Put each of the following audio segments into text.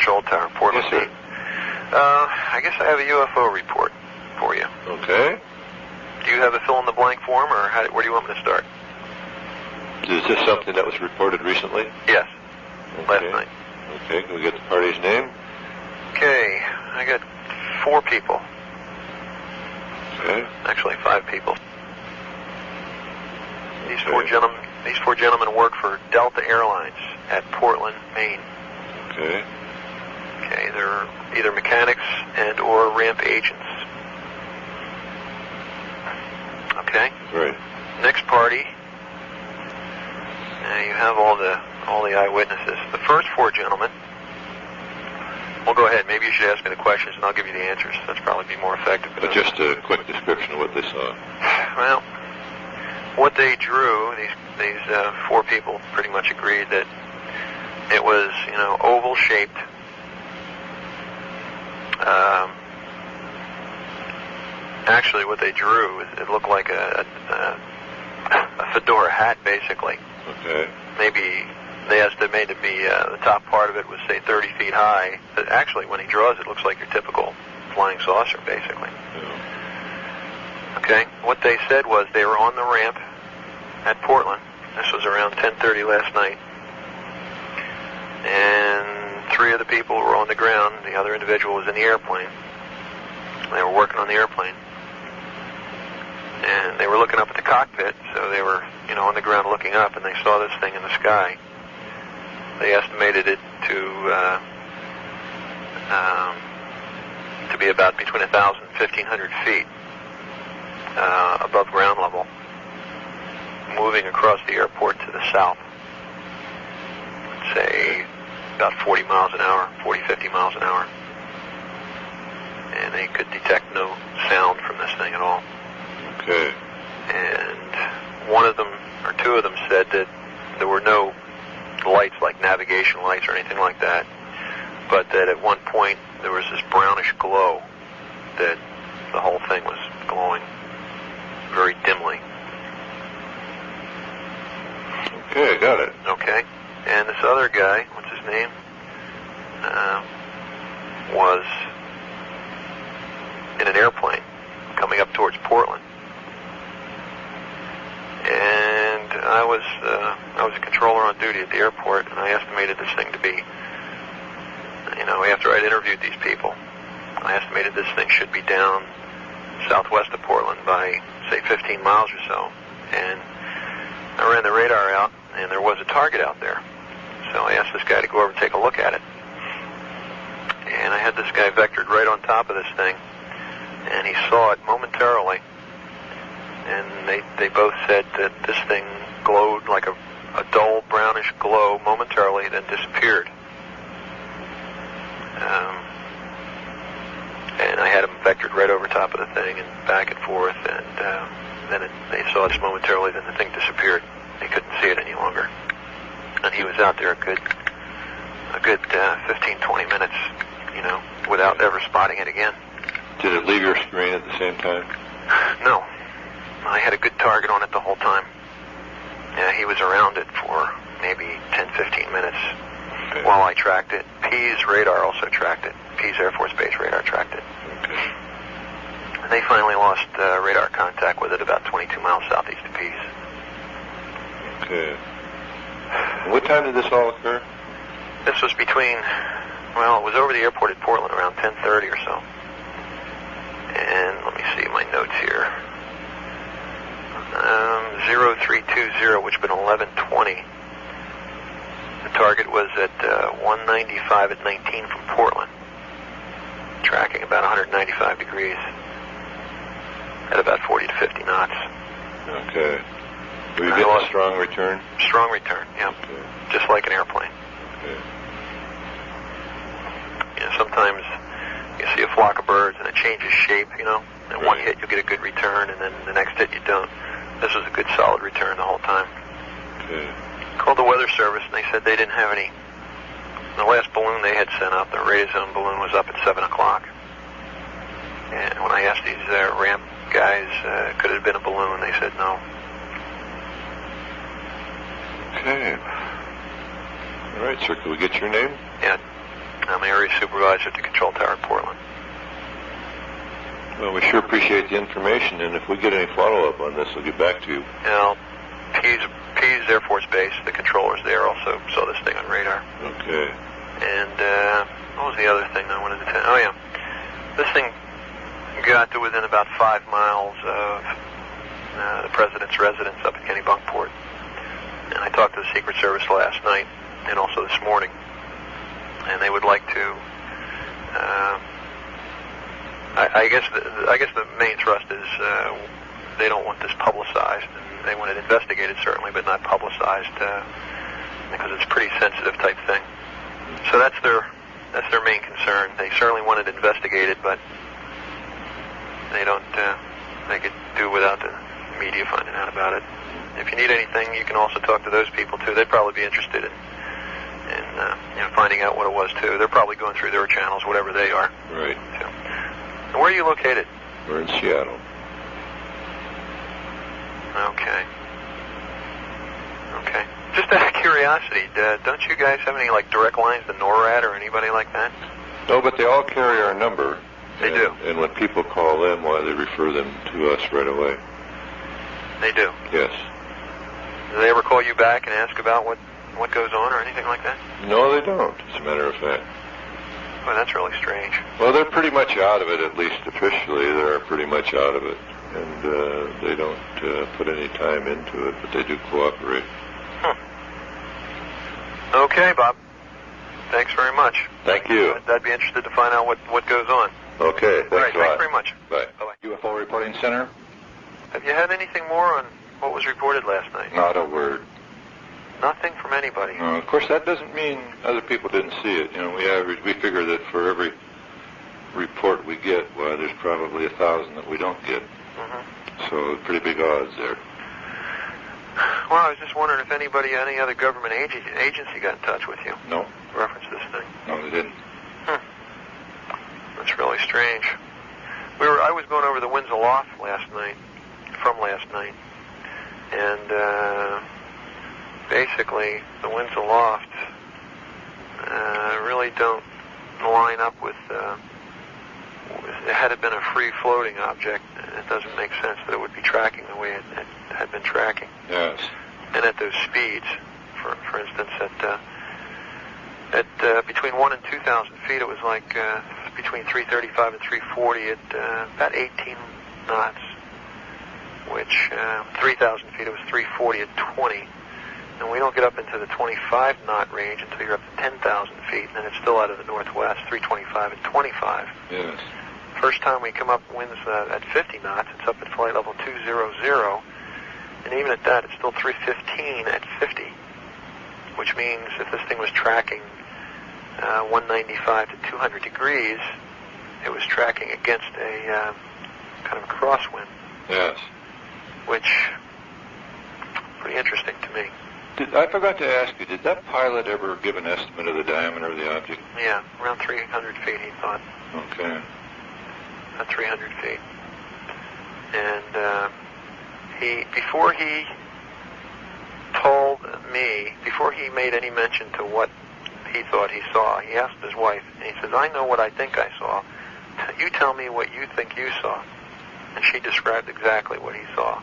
control tower, Portland. Yes, sir. I guess I have a UFO report for you. Okay. Do you have a fill-in-the-blank form, or where do you want me to start? Is this something that was reported recently? Yes, Okay. last night. Okay, can we get the party's name? Okay, I got 4 people. Okay. Actually, 5 people. These Okay. four gentlemen work for Delta Airlines at Portland, Maine. Okay. Okay, they're either mechanics and or ramp agents. Okay. Right. Next party. You have all the eyewitnesses. The first 4 gentlemen. Well, go ahead. Maybe you should ask me the questions, and I'll give you the answers. That's probably be more effective. But just a quick description of what they saw. Well, what they drew, these 4 people pretty much agreed that it was, oval shaped. Actually, what they drew, it looked like a fedora hat, basically. Okay. Maybe they estimated the top part of it was, say, 30 feet high. But actually, when he draws, it looks like your typical flying saucer, basically. Yeah. Okay. What they said was they were on the ramp at Portland. This was around 10:30 last night, and 3 of the people were on the ground. The other individual was in the airplane. They were working on the airplane, and they were looking up at the cockpit. So they were, on the ground looking up, and they saw this thing in the sky. They estimated it to be about between 1,000 and 1,500 feet above ground level, moving across the airport to the south. Say about 40 miles an hour, 40, 50 miles an hour. And they could detect no sound from this thing at all. Okay. And one of them, or 2 of them, said that there were no lights like navigation lights or anything like that, but that at one point there was this brownish glow, that the whole thing was glowing very dimly. Okay, got it. Okay. And this other guy, what's his name, was in an airplane coming up towards Portland. And I was a controller on duty at the airport, and I estimated this thing to be, after I'd interviewed these people, I estimated this thing should be down southwest of Portland by, say, 15 miles or so. And I ran the radar out, and there was a target out there. So I asked this guy to go over and take a look at it. And I had this guy vectored right on top of this thing, and he saw it momentarily. And they both said that this thing glowed like a dull brownish glow momentarily, then disappeared. And I had him vectored right over top of the thing and back and forth, and then they saw this momentarily, then the thing disappeared. They couldn't see it any longer. And he was out there a good 15, 20 minutes, without ever spotting it again. Did it leave your screen at the same time? No. I had a good target on it the whole time. Yeah, he was around it for maybe 10, 15 minutes while I tracked it. Pease radar also tracked it. Pease Air Force Base radar tracked it. Okay. And they finally lost radar contact with it about 22 miles southeast of Pease. Okay. What time did this all occur? This was between, it was over the airport at Portland around 10:30 or so. And let me see my notes here. 0320, which would have been 11:20. The target was at 195 at 19 from Portland, tracking about 195 degrees at about 40 to 50 knots. Okay. Were you getting a strong return? Strong return, yeah. Okay. Just like an airplane. Okay. Sometimes you see a flock of birds and it changes shape, and one hit you'll get a good return, and then the next hit you don't. This was a good solid return the whole time. Okay. Called the weather service, and they said they didn't have any. The last balloon they had sent up, the radar balloon, was up at 7 o'clock. And when I asked these ramp guys, could it have been a balloon, they said no. Okay. All right, sir. Can we get your name? Yeah. I'm the area supervisor at the Control Tower in Portland. Well, we sure appreciate the information, and if we get any follow-up on this, we'll get back to you. Now, Pease Air Force Base, the controllers there also saw this thing on radar. Okay. And what was the other thing I wanted to tell you? Oh, yeah. This thing got to within about 5 miles of the President's residence up in Kennebunkport. And I talked to the Secret Service last night and also this morning. And they would like to... I guess the main thrust is they don't want this publicized. And they want it investigated, certainly, but not publicized because it's a pretty sensitive type thing. So that's their main concern. They certainly want it investigated, but they don't. They could do without the media finding out about it. If you need anything, you can also talk to those people too. They'd probably be interested in finding out what it was too. They're probably going through their channels, whatever they are. Right. So, and where are you located? We're in Seattle. Okay. Okay. Just out of curiosity, don't you guys have any like direct lines to NORAD or anybody like that? No, but they all carry our number. They do. And when people call them, why, they refer them to us right away. They do? Yes. Do they ever call you back and ask about what goes on or anything like that? No, they don't, as a matter of fact. Well, that's really strange. Well, they're pretty much out of it, at least officially. They're pretty much out of it. And they don't put any time into it, but they do cooperate. Okay, Bob. Thanks very much. Thank you. I'd be interested to find out what goes on. Okay, thanks All right, a lot. thanks very much. Bye. Bye-bye. UFO Reporting Center? Have you had anything more on what was reported last night? Not a word. Nothing from anybody. Of course, that doesn't mean other people didn't see it. We figure that for every report we get, well, there's probably 1,000 that we don't get. Mm-hmm. So pretty big odds there. Well, I was just wondering if any other government agency got in touch with you. No. Reference this thing. No, they didn't. That's really strange. I was going over the winds aloft from last night, and basically the winds aloft really don't line up with. Had it been a free-floating object, it doesn't make sense that it would be tracking the way it had been tracking. Yes. And at those speeds, for instance, at between 1,000 and 2,000 feet, it was like between 335 and 340 at about 18 knots, which 3,000 feet, it was 340 at 20. And we don't get up into the 25 knot range until you're up to 10,000 feet, and then it's still out of the northwest, 325 and 25. Yes. First time we come up winds at 50 knots, it's up at flight level 200, and even at that, it's still 315 at 50, which means if this thing was tracking 195 to 200 degrees, it was tracking against a kind of a crosswind. Yes. Which, pretty interesting to me. I forgot to ask you, did that pilot ever give an estimate of the diameter of the object? Yeah, around 300 feet, he thought. Okay. At 300 feet. And before he told me, before he made any mention to what he thought he saw, he asked his wife, and he says, I know what I think I saw. You tell me what you think you saw. And she described exactly what he saw.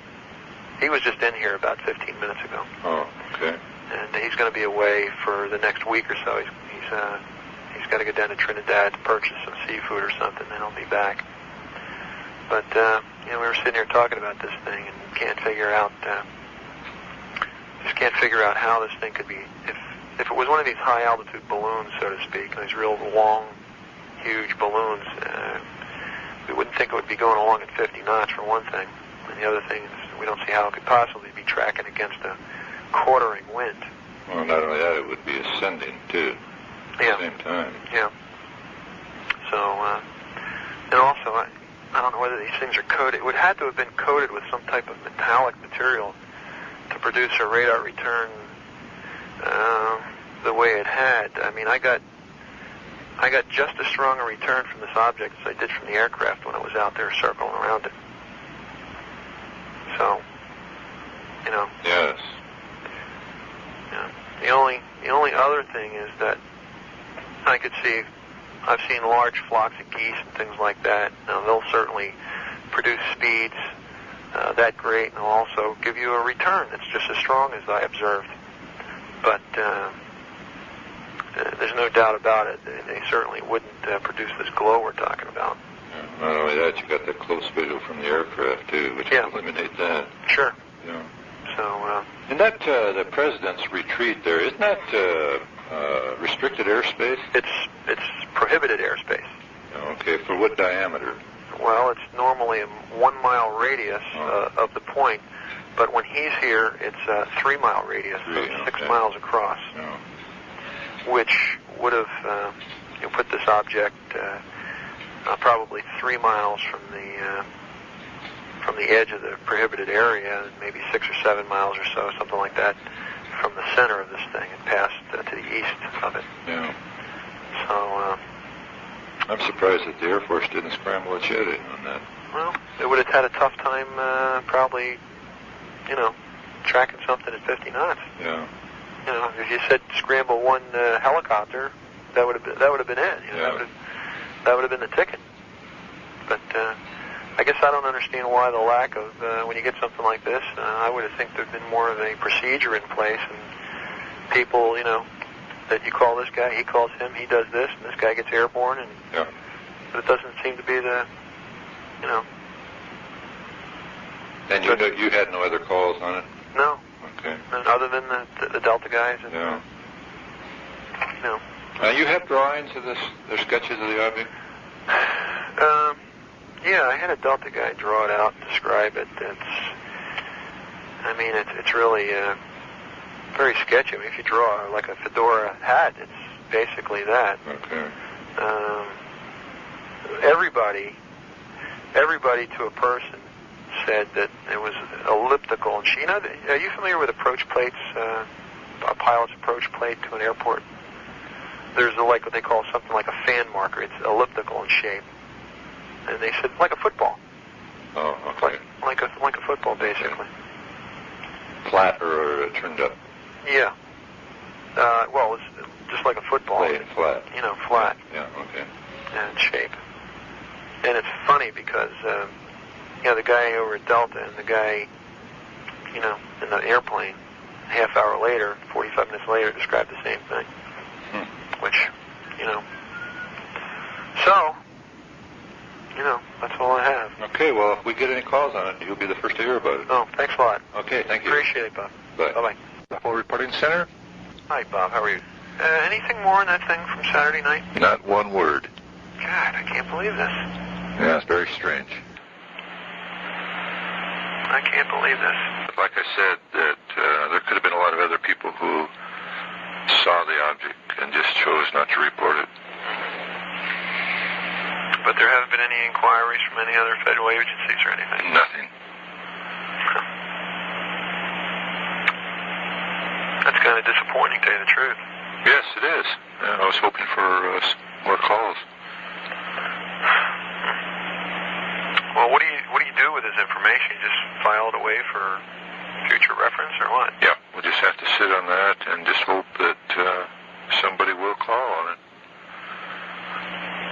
He was just in here about 15 minutes ago. Oh, okay. And he's going to be away for the next week or so. He's got to go down to Trinidad to purchase some seafood or something, then he'll be back. But we were sitting here talking about this thing and can't figure out how this thing could be. If it was one of these high altitude balloons, so to speak, these real long, huge balloons, we wouldn't think it would be going along at 50 knots for one thing. And the other thing is we don't see how it could possibly be tracking against a quartering wind. Well, not only that, it would be ascending, too, at the same time. Yeah. So, and also, I don't know whether these things are coated. It would have to have been coated with some type of metallic material to produce a radar return the way it had. I mean, I got just as strong a return from this object as I did from the aircraft when I was out there circling around it. So, Yes. Yeah. The only other thing is that I could see, I've seen large flocks of geese and things like that. Now, they'll certainly produce speeds that great, and they'll also give you a return that's just as strong as I observed. But there's no doubt about it. They certainly wouldn't produce this glow we're talking about. Yeah, not only that, you got that close visual from the aircraft too, which would eliminate that. Sure. Yeah. So. And that the president's retreat there, isn't that restricted airspace? It's prohibited airspace. Okay. For what diameter? Well, it's normally a 1 mile radius of the point, but when he's here, it's a 3 mile radius, so 6 miles across, which would have put this object probably 3 miles from the edge of the prohibited area, and maybe 6 or 7 miles or so, something like that, from the center of this thing, and past to the east of it. Yeah. So. I'm surprised that the Air Force didn't scramble its head in on that. Well, they would have had a tough time, probably, tracking something at 50 knots. Yeah. If you said scramble one helicopter, that would have been it. That would have been the ticket. But I guess I don't understand why the lack of when you get something like this. I would have think there'd been more of a procedure in place, and people, that you call this guy, he calls him, he does this, and this guy gets airborne, and but it doesn't seem to be the, And you had no other calls on it? No. Okay. And other than the Delta guys, and you have drawings of this, or sketches of the object? Yeah, I had a Delta guy draw it out, describe it. It's really very sketchy. I mean, if you draw like a fedora hat, it's basically that. Okay. Everybody to a person said that it was elliptical. And are you familiar with approach plates, a pilot's approach plate to an airport? There's what they call something like a fan marker. It's elliptical in shape. And they said, like a football. Oh, okay. Like a football, basically. Okay. Flat or turned up? Yeah. Well, it's just like a football. Flat. Flat. Yeah, okay. And shape. And it's funny because, the guy over at Delta and the guy, in the airplane, half hour later, 45 minutes later, described the same thing. Which, so, that's all I have. Okay, well, if we get any calls on it, you'll be the first to hear about it. Oh, thanks a lot. Okay, thank you. Appreciate it, Bob. Bye. Bye-bye. UFO Reporting Center? Hi, Bob. How are you? Anything more on that thing from Saturday night? Not one word. God, I can't believe this. Yeah, it's very strange. I can't believe this. Like I said, that there could have been a lot of other people who saw the object and just chose not to report it. But there haven't been any inquiries from any other federal agencies or anything? Nothing. That's kind of disappointing, to tell you the truth. Yes, it is. I was hoping for more calls. Well, what do you do with this information? You just file it away for future reference, or what? Yeah, we'll just have to sit on that and just hope that somebody will call on it.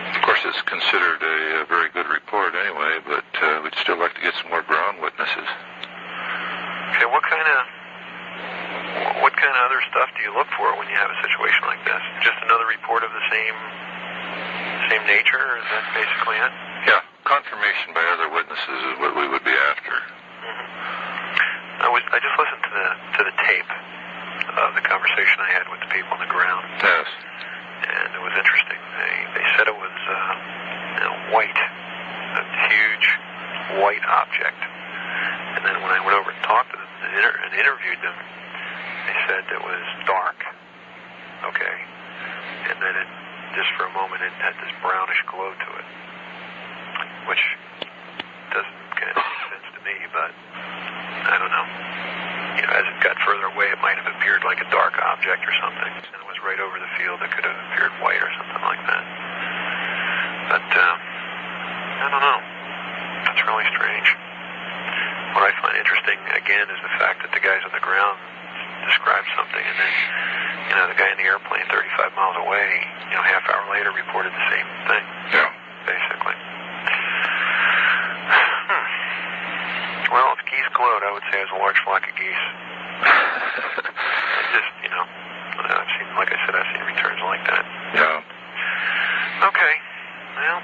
Of course, it's considered a very good report anyway, but we'd still like to get some more ground witnesses. Okay, what kind of other stuff do you look for when you have a situation like this? Just another report of the same nature, or is that basically it? Yeah, confirmation by other witnesses is what we would be after. Mm-hmm. I just listened to the tape of the conversation I had with the people on the ground. Yes. And it was interesting. They said it was white, a huge white object. And then when I went over and talked to them and interviewed them, they said it was dark. Okay. And then just for a moment, it had this brownish glow to it, which doesn't kind of make sense to me, but I don't know. As it got further away, it might have appeared like a dark object or something. And it was right over the field. It could have appeared white or something like that. But, I don't know. That's really strange. What I find interesting, again, is the fact that the guys on the ground describe something, and then, the guy in the airplane 35 miles away half hour later reported the same thing. Yeah. Basically. Well, if geese gloat, I would say it was a large flock of geese. Just, I've seen, like I said, I've seen returns like that. Yeah. Okay. Well,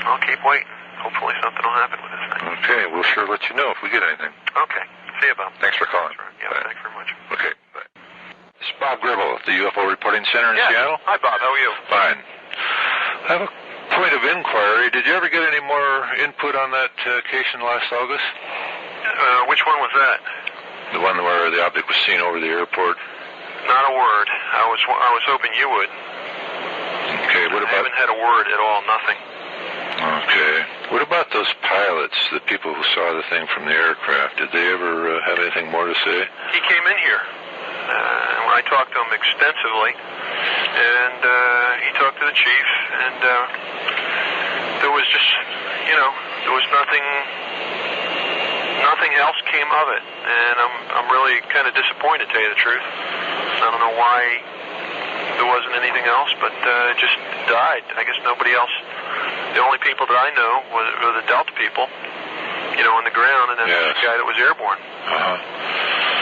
I'll keep waiting. Hopefully something will happen with this thing. Okay, we'll sure let you know if we get anything. Okay. See you, Bob. Thanks for calling. Yeah, Bye. thanks very much. Okay, bye. This is Bob Gribble at the UFO Reporting Center in Seattle. Hi, Bob. How are you? Fine. I have a point of inquiry. Did you ever get any more input on that case in last August? Which one was that? The one where the object was seen over the airport? Not a word. I was hoping you would. Okay, what I about... haven't had a word at all, nothing. Okay. What about those pilots, the people who saw the thing from the aircraft? Did they ever have anything more to say? He came in here. I talked to him extensively, and he talked to the chief, and there was just, there was nothing else came of it, and I'm really kind of disappointed, to tell you the truth. I don't know why there wasn't anything else, but it just died. I guess nobody else. The only people that I know were the Delta people, on the ground, and then the guy that was airborne. Uh-huh.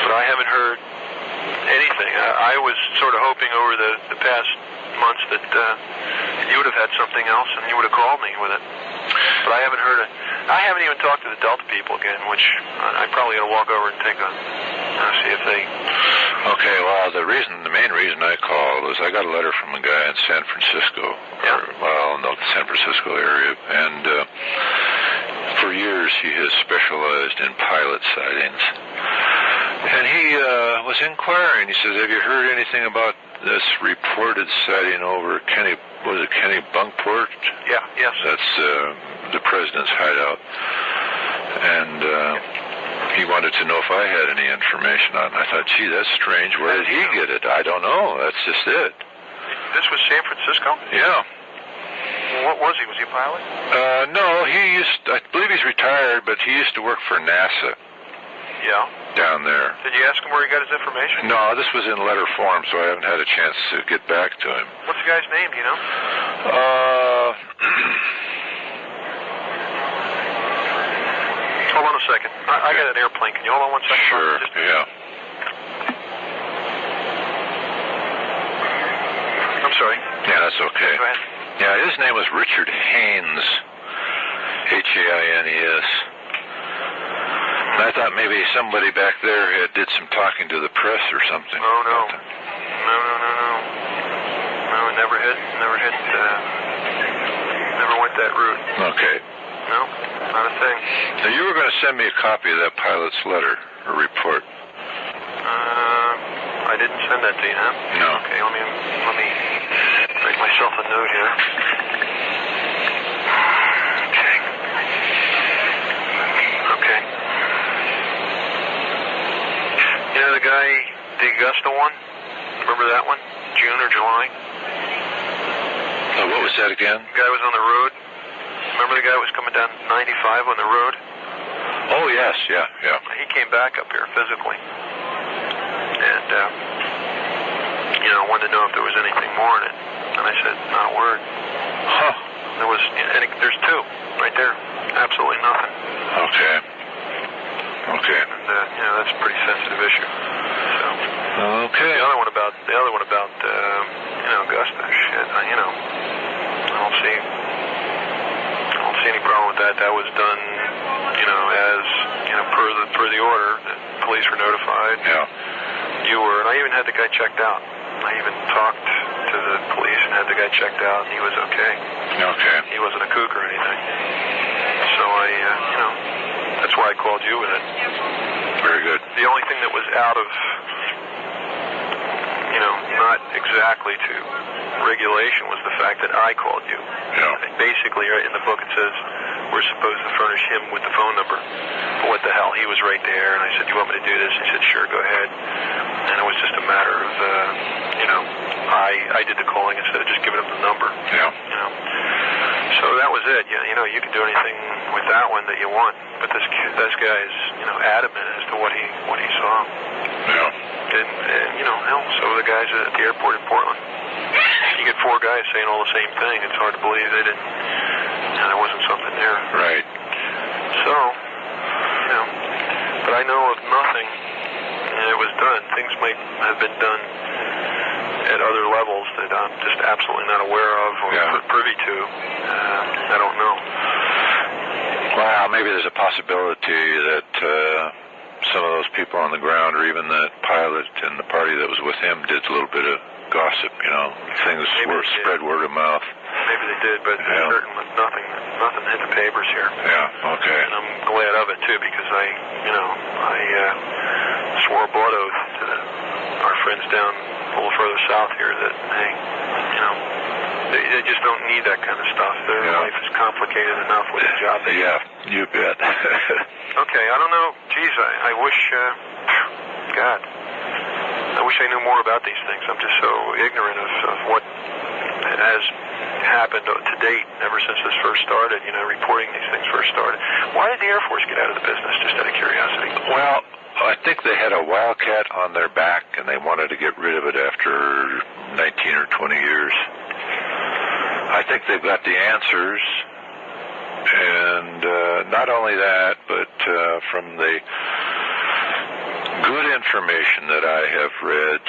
But I haven't heard anything. I was sort of hoping over the past months that you would have had something else, and you would have called me with it. But I haven't heard it. I haven't even talked to the Delta people again, which I probably got to walk over and take a see if they... Okay, well, the main reason I called was I got a letter from a guy in San Francisco, the San Francisco area, and for years he has specialized in pilot sightings. And he was inquiring. He says, have you heard anything about this reported sighting over Kenny Bunkport? Yeah, yes. That's the president's hideout. And he wanted to know if I had any information on it. I thought, gee, that's strange. Where did he get it? I don't know. That's just it. This was San Francisco? Yeah. Well, what was he? Was he a pilot? No, I believe he's retired, but he used to work for NASA. Yeah. Down there. Did you ask him where he got his information? No, this was in letter form, so I haven't had a chance to get back to him. What's the guy's name, do you know? Hold on a second. I got an airplane. Can you hold on one second? Sure, yeah. I'm sorry. Yeah, that's okay. Go ahead. Yeah, his name was Richard Haynes, Haines. And I thought maybe somebody back there did some talking to the press or something. Oh, no. No, it never went that route. Okay. No, not a thing. Now, you were going to send me a copy of that pilot's letter or report. I didn't send that to you, huh? No. Okay, let me make myself a note here. Okay. You know the guy, the Augusta one? Remember that one? June or July? What was that again? The guy was on the road. Remember the guy was coming down 95 on the road? Oh, yes, yeah. He came back up here physically. And, wanted to know if there was anything more in it. And I said, not a word. Huh. There's two right there. Absolutely nothing. Okay. And, that's a pretty sensitive issue. So. Okay. The other one about Augusta, shit, I don't see any problem with that. That was done, as, per the order. The police were notified. Yeah. You were, and I even had the guy checked out. I even talked to the police and had the guy checked out, and he was okay. Okay. He wasn't a kook or anything. So that's why I called you with it. Very good. The only thing that was out of, not exactly to regulation was the fact that I called you. Yeah. And basically, right in the book it says we're supposed to furnish him with the phone number. But what the hell? He was right there, and I said, "You want me to do this?" He said, "Sure, go ahead." And it was just a matter of, I did the calling instead of just giving him the number. Yeah. So that was it. You can do anything with that one that you want, but this guy is, adamant as to what he saw. Yeah. And so were the guys at the airport in Portland. you get four guys saying all the same thing. It's hard to believe they didn't. There wasn't something there. Right. So, but I know of nothing. It was done. Things might have been done at other levels that I'm just absolutely not aware of or privy to. I don't know. Well, maybe there's a possibility that some of those people on the ground, or even that pilot and the party that was with him, did a little bit of gossip. Things were spread word of mouth. Maybe they did, but certainly nothing hit the papers here. Yeah. Okay. And I'm glad of it too, because I swore a blood oath to our friends down a little further south here that, hey, they just don't need that kind of stuff. Their life is complicated enough with the job they do. Yeah, you bet. Okay, I don't know. Geez, I wish, God, I wish I knew more about these things. I'm just so ignorant of what has happened to date ever since this first started, reporting these things first started. Why did the Air Force get out of the business, just out of curiosity? Well, I think they had a wildcat on their back, and they wanted to get rid of it after 19 or 20 years. I think they've got the answers, and not only that, but from the good information that I have read,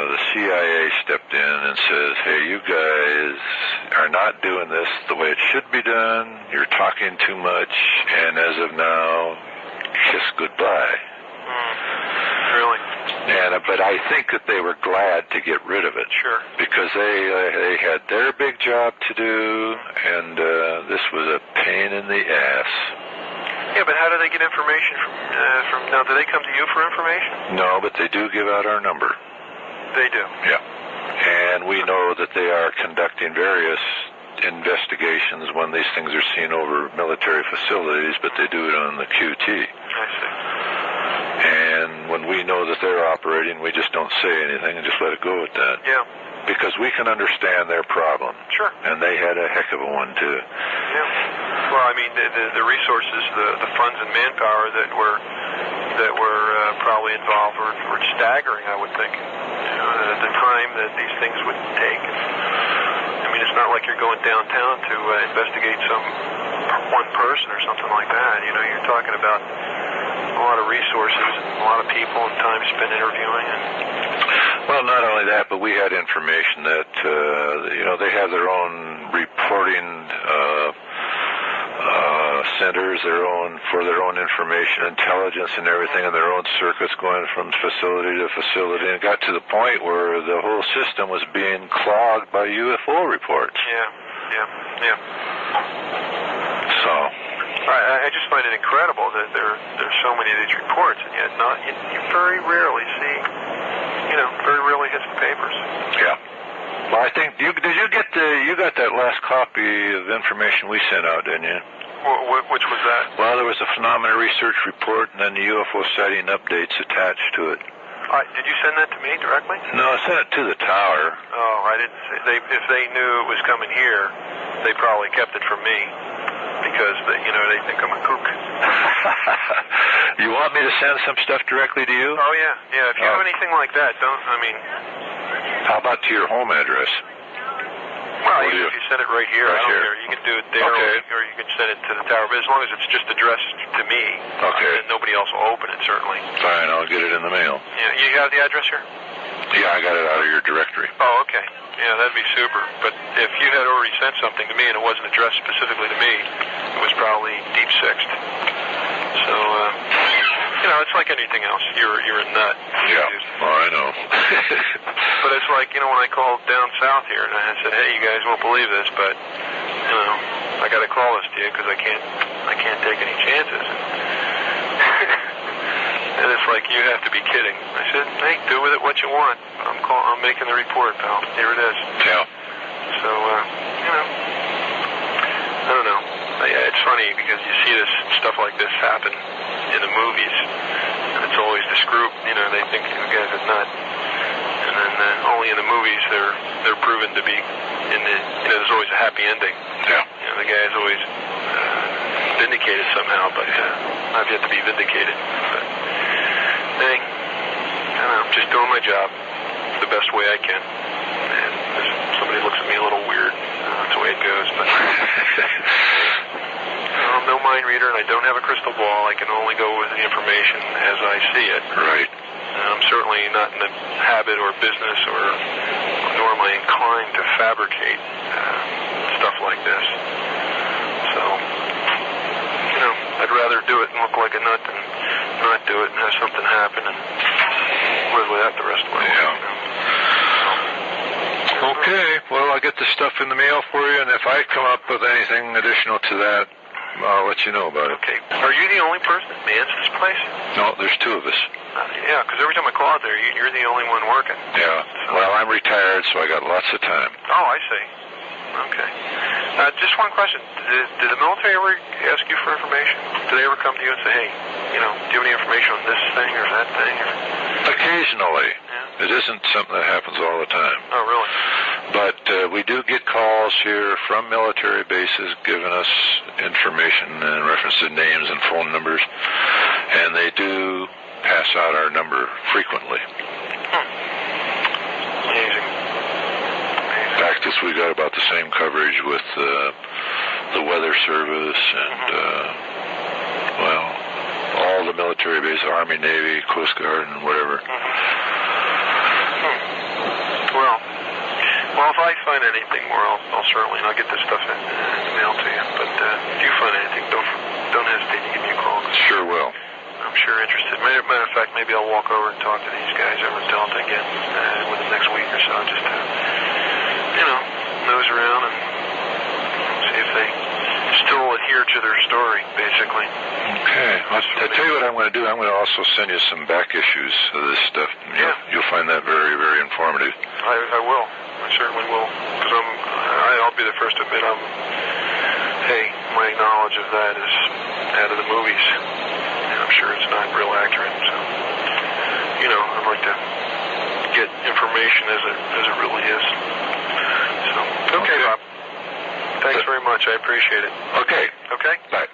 the CIA stepped in and says, hey, you guys are not doing this the way it should be done. You're talking too much, and as of now, kiss goodbye. Really? But I think that they were glad to get rid of it. Sure. Because they had their big job to do, and this was a pain in the ass. Yeah, but how do they get information from now, do they come to you for information? No, but they do give out our number. They do? Yeah. And we know that they are conducting various investigations when these things are seen over military facilities, but they do it on the QT. I see. And when we know that they're operating, we just don't say anything and just let it go at that. Yeah. Because we can understand their problem. Sure. And they had a heck of a one, too. Yeah. Well, I mean, the resources, the funds and manpower that were probably involved were staggering, I would think. The time that these things would take. I mean, it's not like you're going downtown to investigate one person or something like that. You're talking about a lot of resources and a lot of people and time spent interviewing. Well, not only that, but we had information that, they have their own reporting centers, for their own information, intelligence and everything, and their own circuits going from facility to facility. And it got to the point where the whole system was being clogged by UFO reports. Yeah. So I just find it incredible that there's so many of these reports, and yet you very rarely see, very rarely hits the papers. Yeah. Well, I think you got that last copy of information we sent out, didn't you? Which was that? Well, there was a phenomena research report and then the UFO sighting updates attached to it. Did you send that to me directly? No, I sent it to the tower. Oh, I didn't see. If they knew it was coming here, they probably kept it from me because they think I'm a kook. You want me to send some stuff directly to you? Oh yeah. If you have anything like that, How about to your home address? Well, if you send it right here, I don't care. You can do it there, or you can send it to the tower. But as long as it's just addressed to me, then nobody else will open it, certainly. Fine, I'll get it in the mail. Yeah, you have the address here? Yeah, I got it out of your directory. Oh, okay. Yeah, that'd be super. But if you had already sent something to me and it wasn't addressed specifically to me, it was probably deep sixed. So, it's like anything else. You're a nut. Yeah, well, I know. But it's like, when I called down south here and I said, hey, you guys won't believe this, but, I got to call this to you because I can't take any chances. And it's like, you have to be kidding. I said, hey, do with it what you want. I'm making the report, pal. Here it is. Yeah. So, I don't know. It's funny because you see this stuff like this happen in the movies, and it's always this group, they think you guys are nuts. And then only in the movies they're proven to be there's always a happy ending. Yeah. The guy is always vindicated somehow, but I've yet to be vindicated. But hey, I don't know, just doing my job the best way I can. And I'm no mind reader, and I don't have a crystal ball. I can only go with the information as I see it. Right. And I'm certainly not in the habit or business, nor am I inclined to fabricate stuff like this. So, I'd rather do it and look like a nut than not do it and have something happen and live with that the rest of my life. Okay, well, I'll get the stuff in the mail for you, and if I come up with anything additional to that, I'll let you know about it. Okay. Are you the only person that mans this place? No, there's two of us. Yeah, because every time I call out there, you're the only one working. Yeah. So. Well, I'm retired, so I got lots of time. Oh, I see. Okay. Just one question. Did the military ever ask you for information? Did they ever come to you and say, hey, do you have any information on this thing or that thing? Or... Occasionally. Yeah. It isn't something that happens all the time. Oh, really? But we do get calls here from military bases giving us information in reference to names and phone numbers, and they do pass out our number frequently. Amazing. In fact, we got about the same coverage with the Weather Service and, all the military bases, Army, Navy, Coast Guard, and whatever. Well, if I find anything more, I'll certainly, I'll get this stuff in the mail to you. But if you find anything, don't hesitate to give me a call. Sure will. I'm sure interested. Matter of fact, maybe I'll walk over and talk to these guys over in Delta again within the next week or so, just to, nose around and see if they still adhere to their story, basically. Okay. I'll tell you what I'm going to do. I'm going to also send you some back issues of this stuff. You'll find that very, very informative. I will. I certainly will. Because I'll be the first to admit my knowledge of that is out of the movies. And I'm sure it's not real accurate. So, I'd like to get information as it really is. So, okay, Bob. Thanks very much. I appreciate it. Okay. Okay? Bye.